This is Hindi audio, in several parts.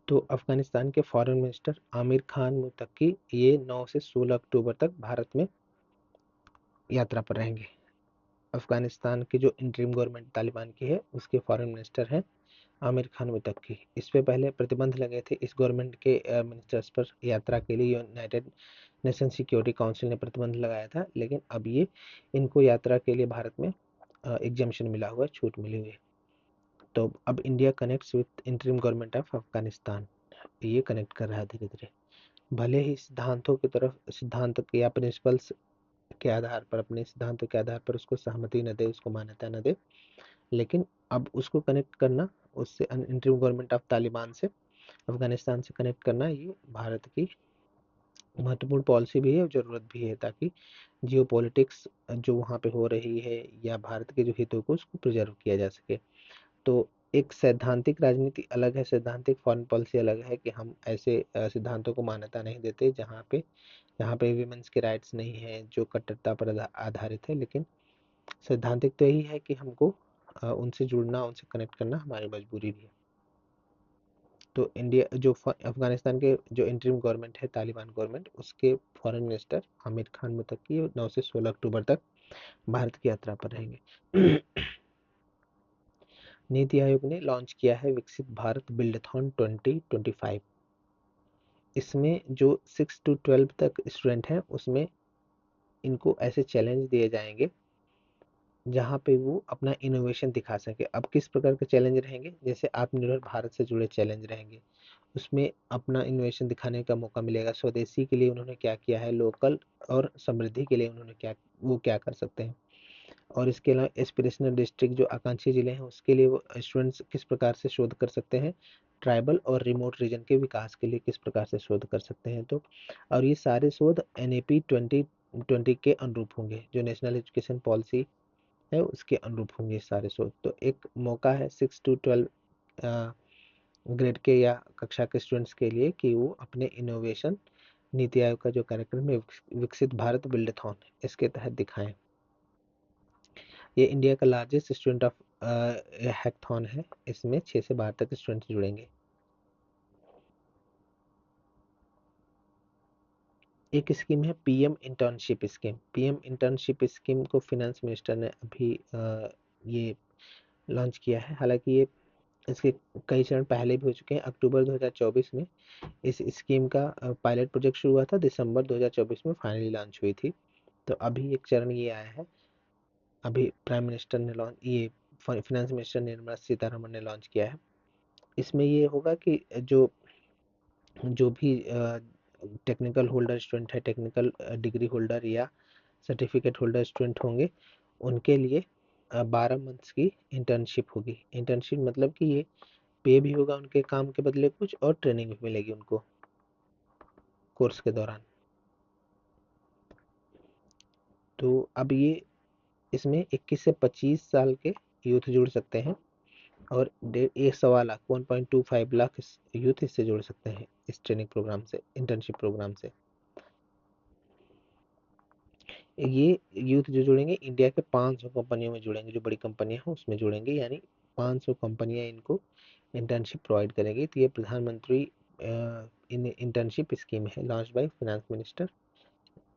तो अफगानिस्तान के फॉरेन मिनिस्टर आमिर खान मुत्तकी ये 9 से 16 अक्टूबर तक भारत में यात्रा पर रहेंगे। अफगानिस्तान की जो इंटरिम गवर्नमेंट तालिबान की है उसके फॉरेन मिनिस्टर हैं आमिर खान मुत्तकी। इस पे पहले प्रतिबंध लगे थे इस गवर्नमेंट के मिनिस्टर्स पर यात्रा के लिए। यूनाइटेड नेशन सिक्योरिटी काउंसिल ने प्रतिबंध लगाया था, लेकिन अब ये इनको यात्रा के लिए भारत में एग्जम्पशन मिला हुआ है, छूट मिली हुई है। तो अब India connects with interim government of Afghanistan, ये कनेक्ट कर रहा है धीरे धीरे। भले ही सिद्धांतों की तरफ सिद्धांत या प्रिंसिपल्स के आधार पर, अपने सिद्धांतों के आधार पर उसको सहमति न दे, उसको मान्यता न दे, लेकिन अब उसको कनेक्ट करना, उससे इंटरिम गवर्नमेंट ऑफ तालिबान से अफगानिस्तान से कनेक्ट करना, ये भारत की महत्वपूर्ण पॉलिसी भी है और ज़रूरत भी है, ताकि जियो पॉलिटिक्स जो वहाँ पे हो रही है या भारत के जो हितों को उसको प्रिजर्व किया जा सके। तो एक सैद्धांतिक राजनीति अलग है, सैद्धांतिक फॉरेन पॉलिसी अलग है कि हम ऐसे सिद्धांतों को मान्यता नहीं देते जहाँ पे विमेंस के राइट्स नहीं है, जो कट्टरता पर आधारित है। लेकिन सैद्धांतिक तो यही है कि हमको उनसे जुड़ना, उनसे कनेक्ट करना हमारी मजबूरी भी है। तो इंडिया जो अफगानिस्तान के जो इंटरिम गवर्नमेंट है, तालिबान गवर्नमेंट, उसके फॉरेन मिनिस्टर आमिर खान मुत्तकी 9 से 16 अक्टूबर तक भारत की यात्रा पर रहेंगे। नीति आयोग ने लॉन्च किया है विकसित भारत बिल्डथॉन 2025। इसमें जो 6 to 12 तक स्टूडेंट हैं उसमें इनको ऐसे चैलेंज दिए जाएंगे जहाँ पे वो अपना इनोवेशन दिखा सके। अब किस प्रकार के चैलेंज रहेंगे? जैसे आत्मनिर्भर भारत से जुड़े चैलेंज रहेंगे, उसमें अपना इनोवेशन दिखाने का मौका मिलेगा। स्वदेशी के लिए उन्होंने क्या किया है, लोकल और समृद्धि के लिए उन्होंने क्या कर सकते हैं। और इसके अलावा एस्पिरेशनल डिस्ट्रिक्ट जो आकांक्षी जिले हैं उसके लिए वो स्टूडेंट्स किस प्रकार से शोध कर सकते हैं, ट्राइबल और रिमोट रीजन के विकास के लिए किस प्रकार से शोध कर सकते हैं। तो और ये सारे शोध NAP 2020 के अनुरूप होंगे, जो नेशनल एजुकेशन पॉलिसी है उसके अनुरूप होंगे सारे शोध। तो एक मौका है 6 to 12 ग्रेड के या कक्षा के स्टूडेंट्स के लिए कि वो अपने इनोवेशन नीति आयोग का जो कार्यक्रम है विकसित भारत बिल्डथॉन, इसके तहत दिखाएं। ये इंडिया का लार्जेस्ट स्टूडेंट ऑफ हैकथॉन है। इसमें 6 से 12 तक स्टूडेंट्स जुड़ेंगे। एक स्कीम है PM internship scheme. PM internship scheme को फिनेंस मिनिस्टर ने अभी ये लॉन्च किया है। हालांकि ये इसके कई चरण पहले भी हो चुके हैं। अक्टूबर 2024 में इस स्कीम का पायलट प्रोजेक्ट शुरू हुआ था, दिसंबर 2024 में फाइनली लॉन्च हुई थी। तो अभी एक चरण ये आया है, अभी प्राइम मिनिस्टर ने लॉन्च, ये फाइनेंस मिनिस्टर निर्मला सीतारमण ने लॉन्च किया है। इसमें ये होगा कि जो जो भी टेक्निकल होल्डर स्टूडेंट है, टेक्निकल डिग्री होल्डर या सर्टिफिकेट होल्डर स्टूडेंट होंगे, उनके लिए 12 मंथ्स की इंटर्नशिप होगी। इंटर्नशिप मतलब कि ये पे भी होगा उनके काम के बदले कुछ, और ट्रेनिंग भी मिलेगी उनको कोर्स के दौरान। तो अब ये इसमें 21 से 25 साल के यूथ जुड़ सकते हैं, और 1.25 लाख 1.25 लाख यूथ इससे जुड़ सकते हैं, इस ट्रेनिंग प्रोग्राम से, इंटर्नशिप प्रोग्राम से। ये यूथ जो जुड़ेंगे इंडिया के 500 कंपनियों में जुड़ेंगे, जो बड़ी कंपनियां हैं उसमें जुड़ेंगे, यानी 500 कंपनियां इनको इंटर्नशिप प्रोवाइड करेंगी। तो ये प्रधानमंत्री इंटर्नशिप स्कीम है, launch by finance minister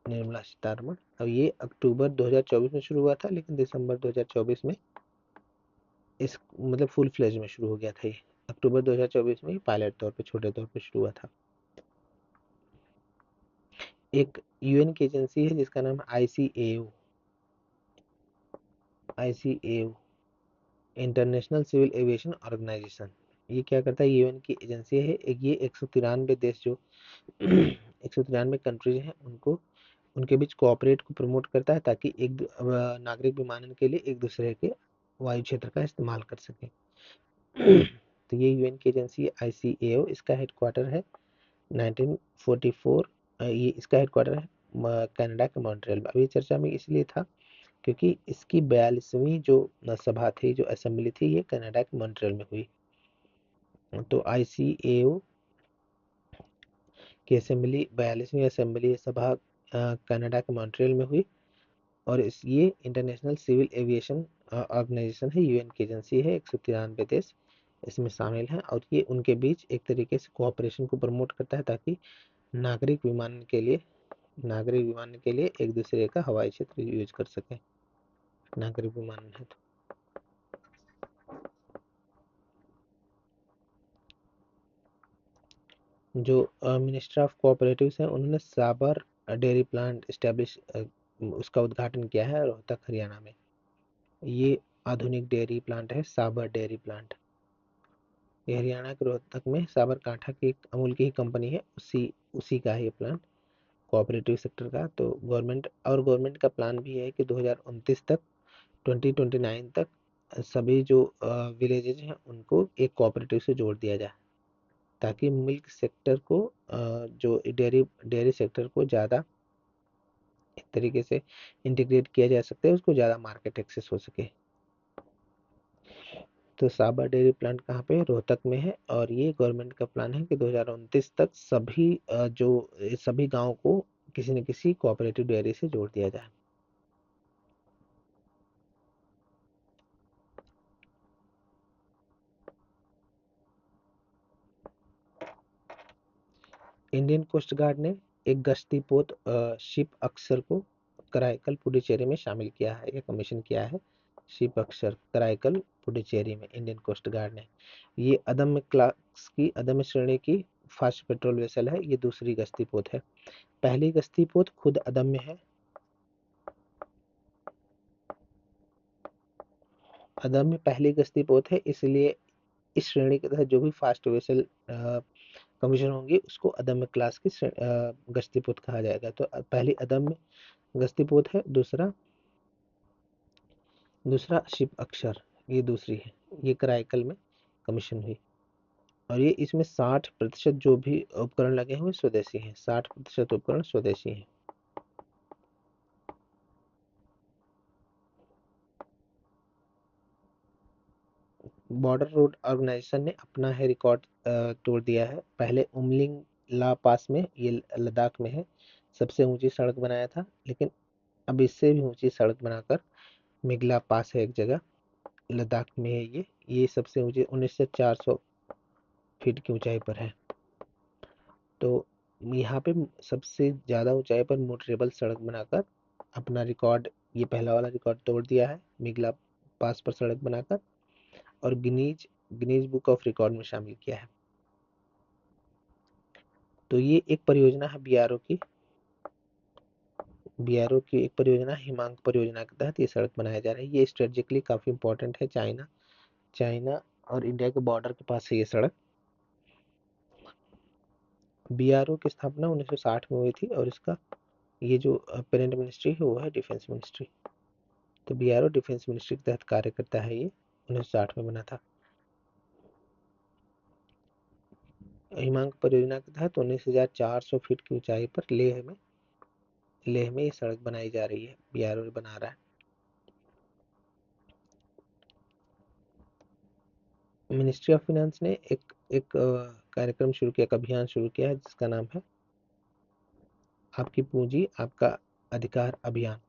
Nirmala Sitharaman. अब ये अक्टूबर 2024 में शुरू हुआ था, लेकिन दिसंबर 2024 में इस मतलब फुल फ्लेज में शुरू हो गया था। ये अक्टूबर 2024 में पायलट तौर पे, छोटे तौर पे शुरू हुआ था। एक UN की एजेंसी है जिसका नाम ICAO, international civil aviation organisation. ये क्या करता है, UN की एजेंसी है। ये 193 देश जो 193 कंट्रीज हैं उनको, उनके बीच कोऑपरेट को प्रमोट करता है, ताकि एक नागरिक विमानन के लिए एक दूसरे के वायु क्षेत्र का इस्तेमाल कर सके। तो ये UN की एजेंसी है ICAO। इसका हेडक्वार्टर है 1944, ये इसका हेडक्वार्टर है कनाडा के मॉन्ट्रियल में। अभी चर्चा में इसलिए था क्योंकि इसकी 42वीं जो सभा थी, जो असेंबली थी, ये कनाडा के मॉन्ट्रियल में हुई। तो ICAO की असेंबली, 42वीं असेंबली सभा कनाडा के मॉन्ट्रियल में हुई। और ये इंटरनेशनल सिविल एविएशन ऑर्गेनाइजेशन है, UN की एजेंसी है, 193 देश इसमें शामिल हैं और ये उनके बीच एक तरीके से कोऑपरेशन को प्रमोट करता है ताकि नागरिक विमान के लिए एक दूसरे का हवाई क्षेत्र यूज कर सके। नागरिक विमान है तो जो मिनिस्टर ऑफ कोऑपरेटिव्स हैं उन्होंने साबर डेयरी प्लांट स्टैब्लिश उसका उद्घाटन किया है रोहतक हरियाणा में। ये आधुनिक डेयरी प्लांट है साबर डेयरी प्लांट। ये हरियाणा के रोहतक में साबरकांठा की एक अमूल की ही कंपनी है, उसी उसी का है ये प्लांट कोऑपरेटिव सेक्टर का। तो गवर्नमेंट का प्लान भी है कि 2029 तक 2029 तक सभी जो विलेजेज हैं उनको एक कोऑपरेटिव से जोड़ दिया जाए ताकि मिल्क सेक्टर को जो डेयरी सेक्टर को ज़्यादा एक तरीके से इंटीग्रेट किया जा सकता है, उसको ज़्यादा मार्केट एक्सेस हो सके। तो साबर डेयरी प्लांट कहाँ पे है? रोहतक में है और ये गवर्नमेंट का प्लान है कि 2029 तक सभी गांव को किसी न किसी कोऑपरेटिव डेयरी से जोड़ दिया जाए। इंडियन कोस्ट गार्ड ने एक गश्ती पोत शिप अक्सर को कराईकल पुडुचेरी में शामिल किया है या कमीशन किया है। शिप अक्सर कराईकल पुडुचेरी में इंडियन कोस्ट गार्ड ने, ये अदम्य श्रेणी की फास्ट पेट्रोल वेसल है। ये दूसरी गश्ती पोत है। पहली गश्ती पोत खुद अदम्य है। अदम्य पहली गश्ती पोत है, इसलिए इस श्रेणी के तहत जो भी फास्ट वेसल कमीशन होंगी उसको अदम्य क्लास की गश्ती पोत कहा जाएगा। तो पहली अदम्य गश्ती पोत है। दूसरा शिप अक्षर, ये दूसरी है। ये कराईकल में कमीशन हुई और ये इसमें 60% जो भी उपकरण लगे हुए स्वदेशी हैं। 60% उपकरण स्वदेशी हैं। बॉर्डर रोड ऑर्गेनाइजेशन ने अपना है रिकॉर्ड तोड़ दिया है। पहले उमलिंग ला पास में, ये लद्दाख में है, सबसे ऊंची सड़क बनाया था, लेकिन अब इससे भी ऊंची सड़क बनाकर मिगला पास है एक जगह लद्दाख में है। ये सबसे ऊंची 19,400 फीट की ऊंचाई पर है। तो यहाँ पे सबसे ज्यादा ऊंचाई पर मोटरेबल सड़क बनाकर अपना रिकॉर्ड, ये पहला वाला रिकॉर्ड तोड़ दिया है मिगला पास पर सड़क बनाकर और गिनीज बुक ऑफ रिकॉर्ड में शामिल किया है। तो ये एक परियोजना है बीआरओ की एक परियोजना हिमांक परियोजना के तहत ये सड़क बनाया जा रहा है। ये स्ट्रेटेजिकली काफी इंपॉर्टेंट है। चाइना और इंडिया के बॉर्डर के पास है ये सड़क। बीआरओ की स्थापना 1960 में हुई थी और इसका ये जो पेरेंट मिनिस्ट्री है वो है डिफेंस मिनिस्ट्री। तो बीआरओ डिफेंस मिनिस्ट्री के तहत कार्य करता है। ये 1960 में बना था। हिमांक परियोजना के तहत 19,400 फीट की ऊंचाई पर लेह में ये सड़क बनाई जा रही है। बीआरओ बना रहा है। मिनिस्ट्री ऑफ फाइनेंस ने एक कार्यक्रम शुरू किया, एक अभियान शुरू किया है जिसका नाम है आपकी पूंजी आपका अधिकार अभियान,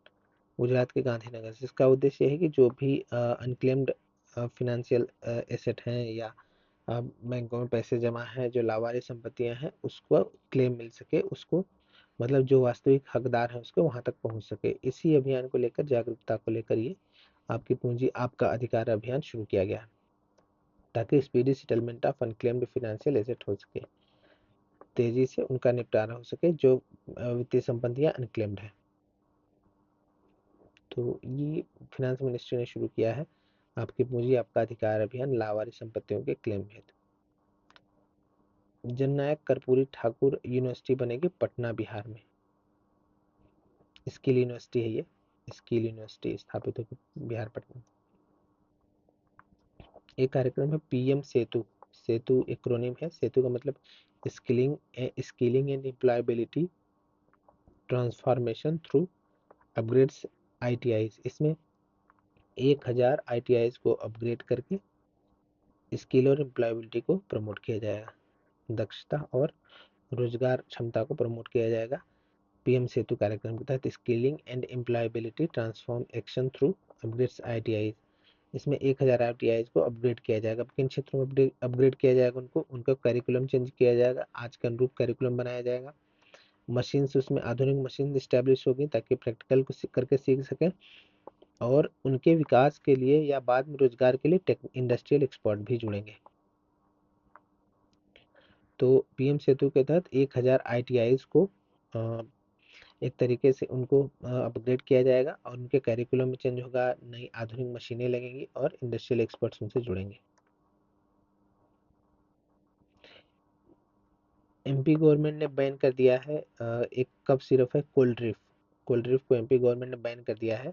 गुजरात के गांधीनगर से। इसका उद्देश्य है कि जो भी अनक्लेम्ड फिनेंशियल एसेट हैं या बैंकों में पैसे जमा हैं, जो लावारिस संपत्तियां हैं, उसको क्लेम मिल सके, उसको मतलब जो वास्तविक हकदार है उसको वहां तक पहुंच सके। इसी अभियान को लेकर, जागरूकता को लेकर ये आपकी पूंजी आपका अधिकार अभियान शुरू किया गया ताकि speedy settlement of unclaimed financial asset हो सके, तेजी से उनका निपटारा हो सके जो वित्तीय संपत्तियां अनक्लेम्ड है। तो ये फाइनेंस मिनिस्ट्री ने शुरू किया है आपकी पूंजी आपका अधिकार अभियान लावारिस संपत्तियों के क्लेम हेतु। जननायक कर्पूरी ठाकुर यूनिवर्सिटी बनेगी पटना बिहार में। स्किल यूनिवर्सिटी है ये। स्किल यूनिवर्सिटी स्थापित होगी बिहार पटना। एक कार्यक्रम है पीएम सेतु। सेतु एक्रोनिम है। सेतु का मतलब skilling and employability transformation through upgrades ITIs. इसमें 1,000 आईटीआईज को अपग्रेड करके स्किल और एम्प्लॉयबिलिटी को प्रमोट किया जाएगा। दक्षता और रोजगार क्षमता को प्रमोट किया जाएगा पीएम सेतु कार्यक्रम के तहत। Skilling and employability transform action through upgrades ITI. इसमें 1000 ITIs को अपग्रेड किया जाएगा। किन क्षेत्रों में अपग्रेड किया जाएगा उनको? उनका करिकुलम चेंज किया जाएगा, आज के अनुरूप करिकुलम बनाया जाएगा। मशीन्स, उसमें आधुनिक मशीन इस्टेब्लिश होगी ताकि प्रैक्टिकल को करके सीख सकें, और उनके विकास के लिए या बाद में रोजगार के लिए इंडस्ट्रियल एक्सपर्ट भी जुड़ेंगे। तो पीएम सेतु के तहत 1000 ITIs को एक तरीके से उनको अपग्रेड किया जाएगा, और उनके करिकुलम में चेंज होगा, नई आधुनिक मशीनें लगेंगी और इंडस्ट्रियल एक्सपर्ट्स उनसे जुड़ेंगे। एमपी गवर्नमेंट ने बैन कर दिया है एक कफ सिरप है कोल्ड्रिफ। कोल्ड्रिफ को एमपी गवर्नमेंट ने बैन कर दिया है,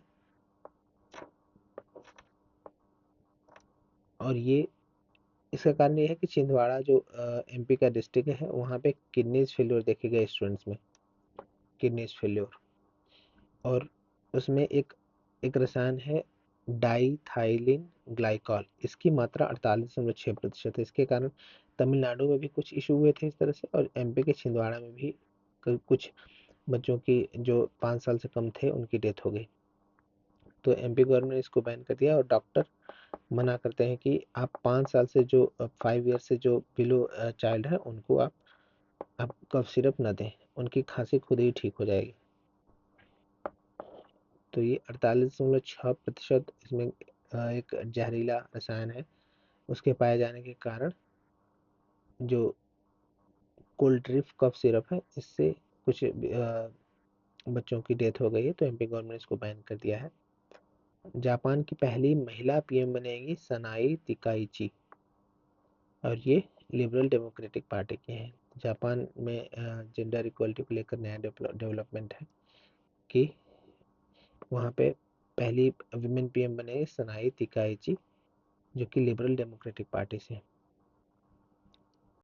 और ये इसका कारण ये है कि छिंदवाड़ा जो एमपी का डिस्ट्रिक्ट है, वहाँ पे किडनीज फेल्योर देखे गए स्टूडेंट्स में, किडनीज फेल्योर। और उसमें एक एक रसायन है डाईथाइलिन ग्लाइकॉल, इसकी मात्रा 48.6% है। इसके कारण तमिलनाडु में भी कुछ इशू हुए थे इस तरह से, और एमपी के छिंदवाड़ा में भी कुछ बच्चों की जो 5 साल से कम थे उनकी डेथ हो गई। तो एमपी गवर्नमेंट ने इसको बैन कर दिया, और डॉक्टर मना करते हैं कि आप 5 साल से जो 5 ईयर से जो बिलो चाइल्ड है उनको आप कफ सिरप ना दें, उनकी खांसी खुद ही ठीक हो जाएगी। तो ये 48.6% इसमें एक जहरीला रसायन है, उसके पाए जाने के कारण जो कोल्ड्रिफ कफ सिरप है, इससे कुछ बच्चों की डेथ हो गई है। तो एमपी गवर्नमेंट ने इसको बैन कर दिया है। जापान की पहली महिला पीएम बनेगी सनाई तिकाइची, और ये लिबरल डेमोक्रेटिक पार्टी के हैं। जापान में जेंडर इक्वलिटी को लेकर नया डेवलपमेंट है कि वहाँ पे पहली विमेन पीएम बनेगी सनाई तिकाइची, जो कि लिबरल डेमोक्रेटिक पार्टी से है।